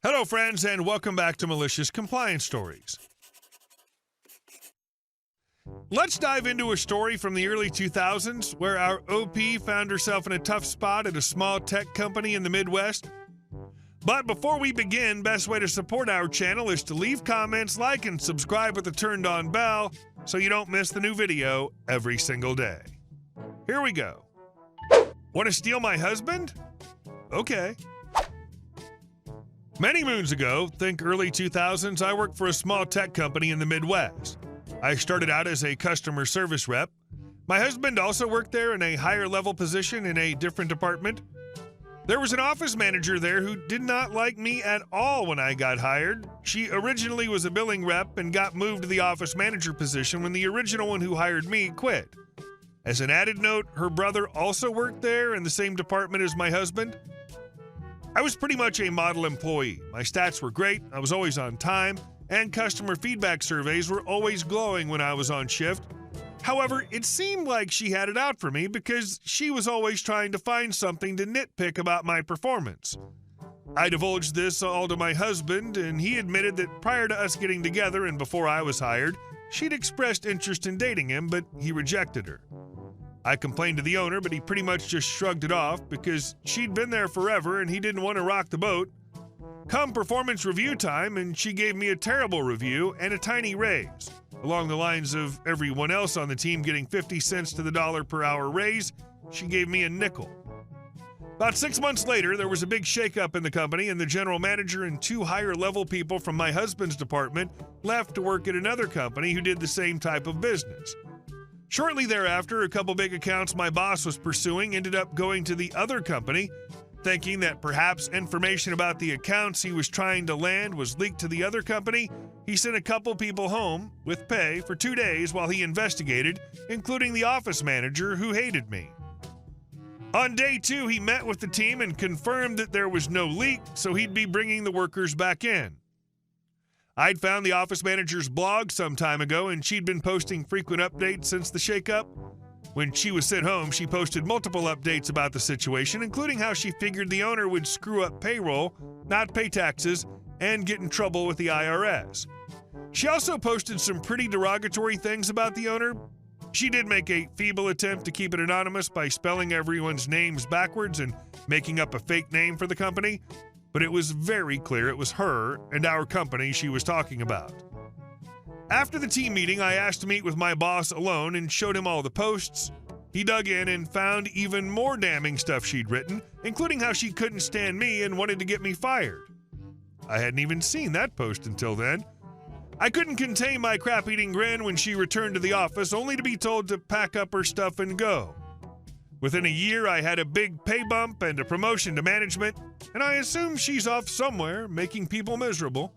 Hello, friends, and welcome back to Malicious Compliance Stories. Let's dive into a story from the early 2000s where our OP found herself in a tough spot at a small tech company in the Midwest. But before we begin, best way to support our channel is to leave comments, like, and subscribe with the turned-on bell so you don't miss the new video every single day. Here we go. Want to steal my husband? Okay. Many moons ago, think early 2000s, I worked for a small tech company in the Midwest. I started out as a customer service rep. My husband also worked there in a higher level position in a different department. There was an office manager there who did not like me at all when I got hired. She originally was a billing rep and got moved to the office manager position when the original one who hired me quit. As an added note, her brother also worked there in the same department as my husband. I was pretty much a model employee. My stats were great, I was always on time, and customer feedback surveys were always glowing when I was on shift. However, it seemed like she had it out for me because she was always trying to find something to nitpick about my performance. I divulged this all to my husband, and he admitted that prior to us getting together and before I was hired, she'd expressed interest in dating him, but he rejected her. I complained to the owner, but he pretty much just shrugged it off because she'd been there forever and he didn't want to rock the boat. Come performance review time, and she gave me a terrible review and a tiny raise. Along the lines of everyone else on the team getting 50 cents to the dollar per hour raise, she gave me a nickel. About 6 months later, there was a big shakeup in the company, and the general manager and two higher level people from my husband's department left to work at another company who did the same type of business. Shortly thereafter, a couple big accounts my boss was pursuing ended up going to the other company. Thinking that perhaps information about the accounts he was trying to land was leaked to the other company, he sent a couple people home with pay for 2 days while he investigated, including the office manager who hated me. On day 2, he met with the team and confirmed that there was no leak, so he'd be bringing the workers back in. I'd found the office manager's blog some time ago, and she'd been posting frequent updates since the shakeup. When she was sent home, she posted multiple updates about the situation, including how she figured the owner would screw up payroll, not pay taxes, and get in trouble with the IRS. She also posted some pretty derogatory things about the owner. She did make a feeble attempt to keep it anonymous by spelling everyone's names backwards and making up a fake name for the company, but it was very clear it was her and our company she was talking about. After the team meeting, I asked to meet with my boss alone and showed him all the posts. He dug in and found even more damning stuff she'd written, including how she couldn't stand me and wanted to get me fired. I hadn't even seen that post until then. I couldn't contain my crap-eating grin when she returned to the office, only to be told to pack up her stuff and go. Within a year, I had a big pay bump and a promotion to management, and I assume she's off somewhere, making people miserable.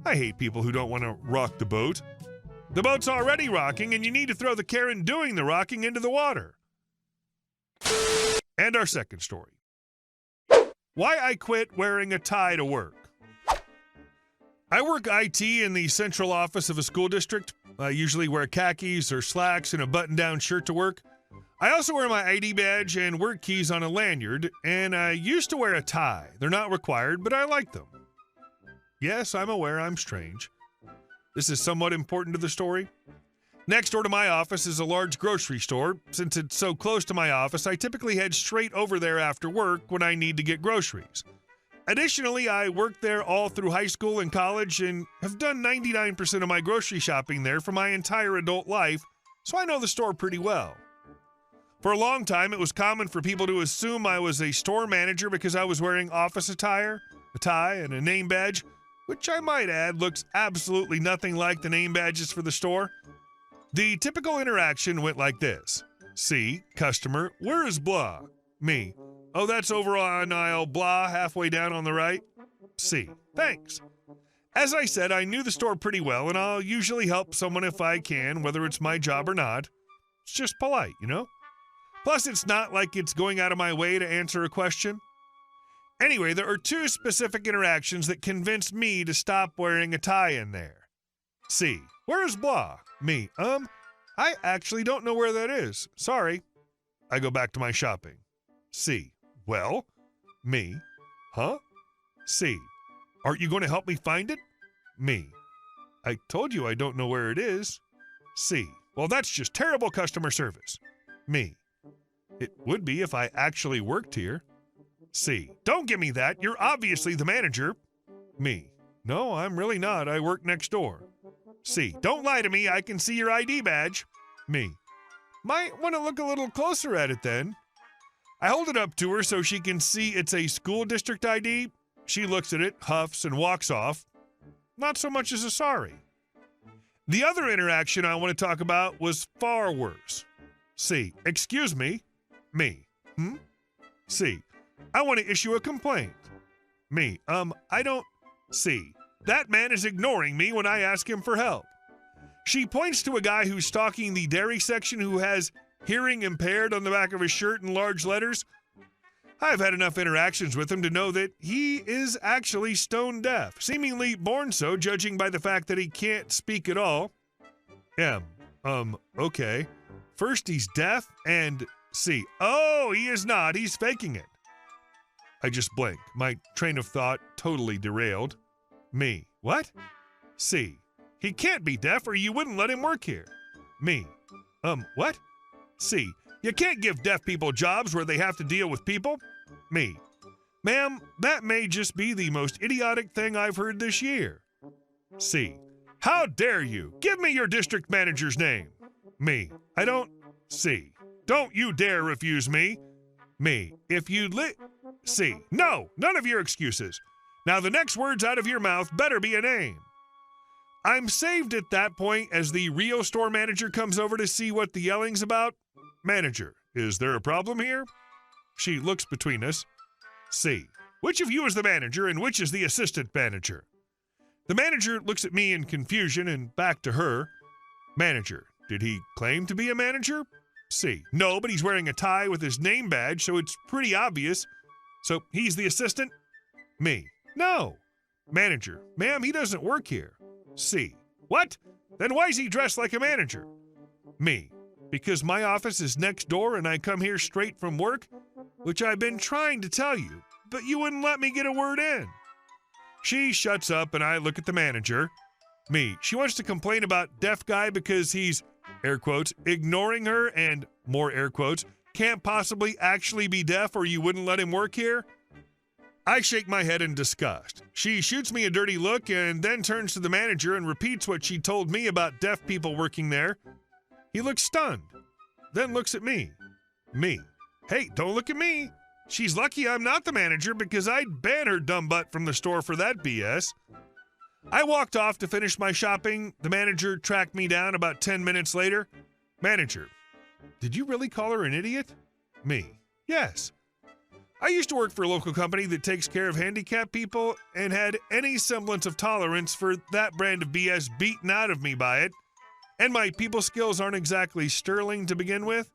I hate people who don't want to rock the boat. The boat's already rocking, and you need to throw the Karen doing the rocking into the water. And our second story. Why I quit wearing a tie to work. I work IT in the central office of a school district. I usually wear khakis or slacks and a button-down shirt to work. I also wear my ID badge and work keys on a lanyard, and I used to wear a tie. They're not required, but I like them. Yes, I'm aware I'm strange. This is somewhat important to the story. Next door to my office is a large grocery store. Since it's so close to my office, I typically head straight over there after work when I need to get groceries. Additionally, I worked there all through high school and college and have done 99% of my grocery shopping there for my entire adult life, so I know the store pretty well. For a long time, it was common for people to assume I was a store manager because I was wearing office attire, a tie, and a name badge, which I might add looks absolutely nothing like the name badges for the store. The typical interaction went like this. C, customer, where is blah? Me, oh, that's over on aisle blah, halfway down on the right. C, thanks. As I said, I knew the store pretty well, and I'll usually help someone if I can, whether it's my job or not. It's just polite, you know? Plus, it's not like it's going out of my way to answer a question. Anyway, there are two specific interactions that convinced me to stop wearing a tie in there. C, where's blah? Me, I actually don't know where that is. Sorry. I go back to my shopping. C, well? Me, huh? C. Aren't you going to help me find it? Me. I told you I don't know where it is. C. Well, that's just terrible customer service. Me. It would be if I actually worked here. C. Don't give me that. You're obviously the manager. Me. No, I'm really not. I work next door. C. Don't lie to me. I can see your ID badge. Me. Might want to look a little closer at it then. I hold it up to her so she can see it's a school district ID. She looks at it, huffs, and walks off. Not so much as a sorry. The other interaction I want to talk about was far worse. C. Excuse me. Me. C. I want to issue a complaint. Me. I don't. C. That man is ignoring me when I ask him for help. She points to a guy who's stalking the dairy section who has hearing impaired on the back of his shirt in large letters. I've had enough interactions with him to know that he is actually stone deaf, seemingly born so, judging by the fact that he can't speak at all. Okay. First he's deaf and C. Oh, he is not. He's faking it. I just blink. My train of thought totally derailed. Me. What? C. He can't be deaf or you wouldn't let him work here. Me. What? C. You can't give deaf people jobs where they have to deal with people. Me. Ma'am, that may just be the most idiotic thing I've heard this year. C. How dare you? Give me your district manager's name. Me. I don't. C. Don't you dare refuse me. Me. If you'd C. No, none of your excuses. Now the next words out of your mouth better be a name. I'm saved at that point as the real store manager comes over to see what the yelling's about. Manager, is there a problem here? She looks between us. C. Which of you is the manager and which is the assistant manager? The manager looks at me in confusion and back to her. Manager, did he claim to be a manager? C. No, but he's wearing a tie with his name badge, so it's pretty obvious. So he's the assistant? Me. No. Manager, ma'am, he doesn't work here. C. What? Then why is he dressed like a manager? Me. Because my office is next door and I come here straight from work, which I've been trying to tell you, but you wouldn't let me get a word in. She shuts up and I look at the manager. Me. She wants to complain about deaf guy because he's, air quotes, ignoring her and, more air quotes, can't possibly actually be deaf or you wouldn't let him work here? I shake my head in disgust. She shoots me a dirty look and then turns to the manager and repeats what she told me about deaf people working there. He looks stunned, then looks at me. Me. Hey, don't look at me. She's lucky I'm not the manager because I'd ban her dumb butt from the store for that BS. I walked off to finish my shopping. The manager tracked me down about 10 minutes later. Manager, did you really call her an idiot? Me. Yes. I used to work for a local company that takes care of handicapped people and had any semblance of tolerance for that brand of BS beaten out of me by it. And my people skills aren't exactly sterling to begin with.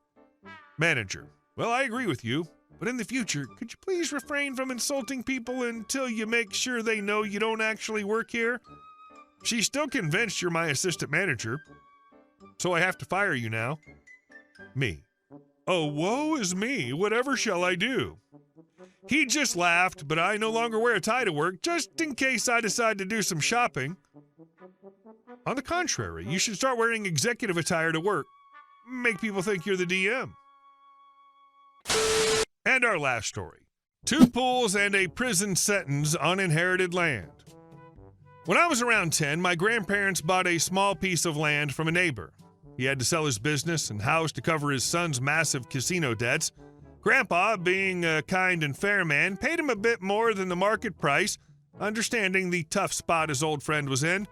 Manager, well, I agree with you, but in the future, could you please refrain from insulting people until you make sure they know you don't actually work here? She's still convinced you're my assistant manager, so I have to fire you now. Me. Oh, woe is me. Whatever shall I do? He just laughed, but I no longer wear a tie to work, just in case I decide to do some shopping. On the contrary, you should start wearing executive attire to work. Make people think you're the DM. And our last story. 2 pools and a prison sentence on inherited land. When I was around 10, my grandparents bought a small piece of land from a neighbor. He had to sell his business and house to cover his son's massive casino debts. Grandpa, being a kind and fair man, paid him a bit more than the market price, understanding the tough spot his old friend was in.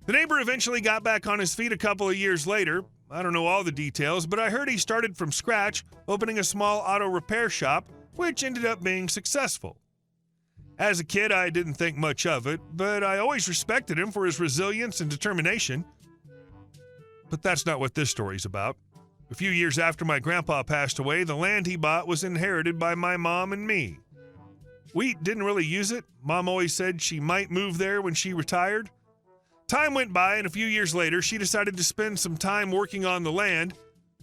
The neighbor eventually got back on his feet a couple of years later. I don't know all the details, but I heard he started from scratch, opening a small auto repair shop, which ended up being successful. As a kid, I didn't think much of it, but I always respected him for his resilience and determination. But that's not what this story's about. A few years after my grandpa passed away, the land he bought was inherited by my mom and me. We didn't really use it. Mom always said she might move there when she retired. Time went by, and a few years later, she decided to spend some time working on the land.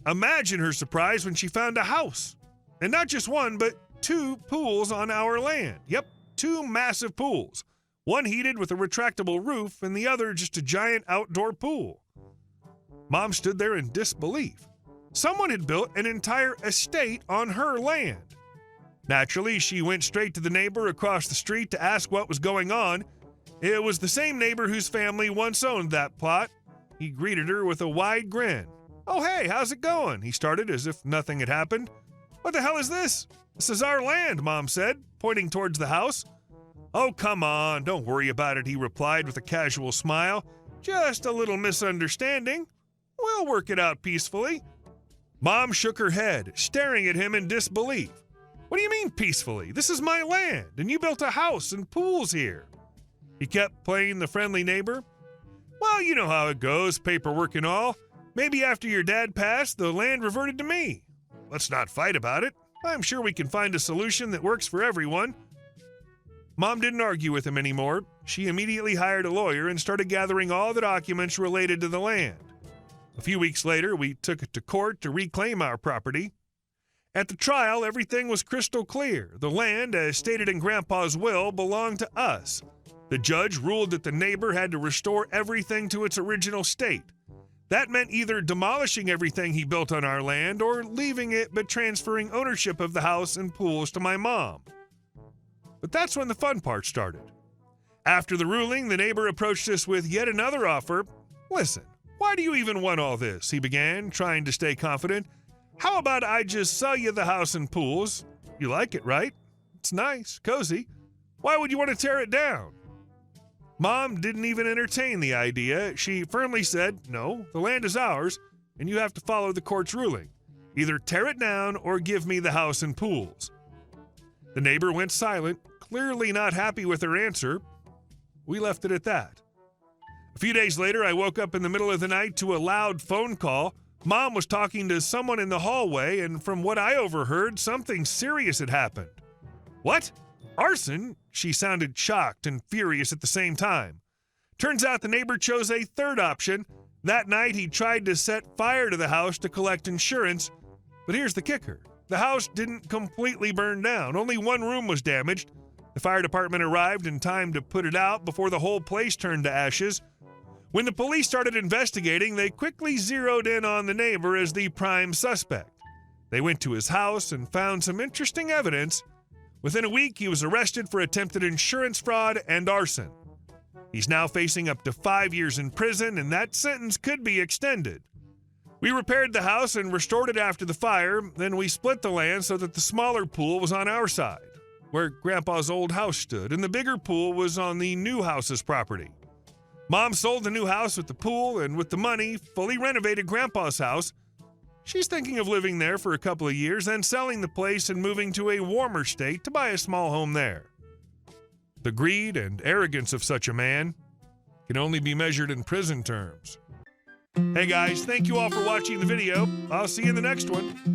Imagine her surprise when she found a house. And not just one, but 2 pools on our land. Yep, two massive pools, one heated with a retractable roof and the other just a giant outdoor pool. Mom stood there in disbelief. Someone had built an entire estate on her land. Naturally, she went straight to the neighbor across the street to ask what was going on. It was the same neighbor whose family once owned that plot. He greeted her with a wide grin. "Oh, hey, how's it going?" he started as if nothing had happened. "What the hell is this?" "This is our land," Mom said, pointing towards the house. "Oh, come on, don't worry about it," he replied with a casual smile. "Just a little misunderstanding. We'll work it out peacefully." Mom shook her head, staring at him in disbelief. "What do you mean peacefully? This is my land, and you built a house and pools here." He kept playing the friendly neighbor. "Well, you know how it goes, paperwork and all. Maybe after your dad passed, the land reverted to me. Let's not fight about it. I'm sure we can find a solution that works for everyone." Mom didn't argue with him anymore. She immediately hired a lawyer and started gathering all the documents related to the land. A few weeks later, we took it to court to reclaim our property. At the trial, everything was crystal clear. The land, as stated in Grandpa's will, belonged to us. The judge ruled that the neighbor had to restore everything to its original state. That meant either demolishing everything he built on our land or leaving it but transferring ownership of the house and pools to my mom. But that's when the fun part started. After the ruling, the neighbor approached us with yet another offer. "Listen, why do you even want all this?" he began, trying to stay confident. "How about I just sell you the house and pools? You like it, right? It's nice, cozy. Why would you want to tear it down?" Mom didn't even entertain the idea. She firmly said, "No, the land is ours, and you have to follow the court's ruling. Either tear it down or give me the house and pools." The neighbor went silent, clearly not happy with her answer. We left it at that. A few days later, I woke up in the middle of the night to a loud phone call. Mom was talking to someone in the hallway, and from what I overheard, something serious had happened. "What? Arson?" She sounded shocked and furious at the same time. Turns out the neighbor chose a third option. That night, he tried to set fire to the house to collect insurance. But here's the kicker. The house didn't completely burn down. Only one room was damaged. The fire department arrived in time to put it out before the whole place turned to ashes. When the police started investigating, they quickly zeroed in on the neighbor as the prime suspect. They went to his house and found some interesting evidence. Within a week, he was arrested for attempted insurance fraud and arson. He's now facing up to 5 years in prison, and that sentence could be extended. We repaired the house and restored it after the fire. Then we split the land so that the smaller pool was on our side, where Grandpa's old house stood, and the bigger pool was on the new house's property. Mom sold the new house with the pool, and with the money, fully renovated Grandpa's house. She's thinking of living there for a couple of years, then selling the place and moving to a warmer state to buy a small home there. The greed and arrogance of such a man can only be measured in prison terms. Hey guys, thank you all for watching the video. I'll see you in the next one.